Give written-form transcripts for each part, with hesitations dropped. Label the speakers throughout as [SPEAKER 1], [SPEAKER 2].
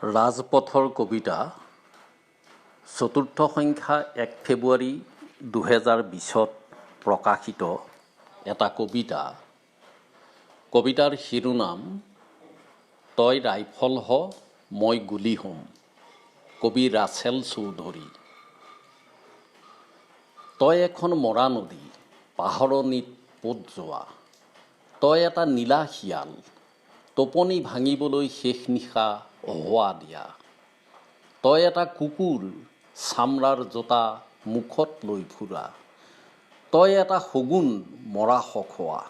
[SPEAKER 1] ৰাজপথৰ কবিতা ৪ৰ্থ সংখ্যা ১ ফেব্ৰুৱাৰী ২০২০ত প্ৰকাশিত এটা কবিতা। কবিতাৰ শিৰোনাম তই ৰাইফল হ মই গুলি হ'ম, কবি ৰাছেল চৌধুৰী। তই এখন মৰা নদী পাহৰণিত পোত যোৱা, তই এটা নীলা শিয়াল টোপনি ভাঙিবলৈ শেষ নিশা হোৱা দিয়া, তই এটা কুকুৰ চামৰাৰ জোতা মুখত লৈ ফুৰা, তই এটা শগুন মৰা খোৱা,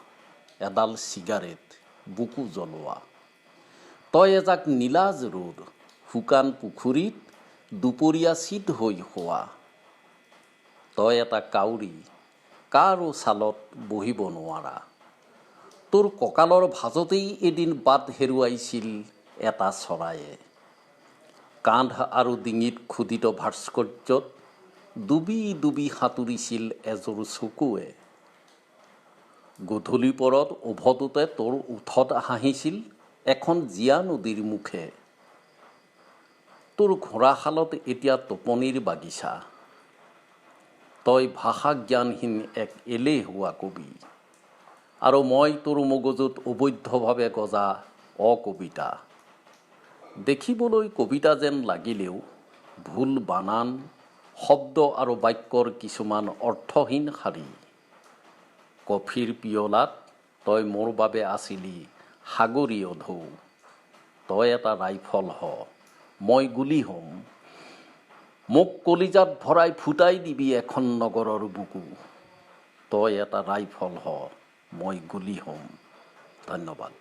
[SPEAKER 1] এডাল চিগাৰেট বুকু জ্বলোৱা, তই এজাক নীলাজ ৰ'দ শুকান পুখুৰীত দুপৰীয়া চিত হৈ শোৱা, তই এটা কাউৰী কাৰো ছালত বহিব নোৱাৰা, তোৰ কঁকালৰ ভাজতেই এদিন বাট হেৰুৱাইছিল এটা চৰায়ে, কান্ধ আৰু ডিঙিত খোদিত ভাস্কৰ্যত ডুবি ডুবি সাঁতুৰিছিল এযোৰ চকুৱে, গধূলি পৰত উভতোতে তোৰ ওঠত হাঁহিছিল এখন জীয়া নদীৰ মুখে, তোৰ ঘোঁৰাশালত এতিয়া টোপনিৰ বাগিচা, তই ভাষা জ্ঞানহীন এক এলেহুৱা কবি, আৰু মই তোৰ মগজুত অবৈধভাৱে গজা অকবিতা। দেখিবলৈ কবিতা যেন লাগিলেও ভুল বানান, শব্দ আৰু বাক্যৰ কিছুমান অৰ্থহীন শাৰী। কফিৰ পিয়লাত তই মোৰ বাবে আছিলি সাগৰীয় ঢৌ, তই এটা ৰাইফল হ মই গুলি হ'ম, মোক কলিজাত ভৰাই ফুটাই দিবি এখন নগৰৰ বুকু, তই এটা ৰাইফল হ মই গুলি হ'ম। ধন্যবাদ।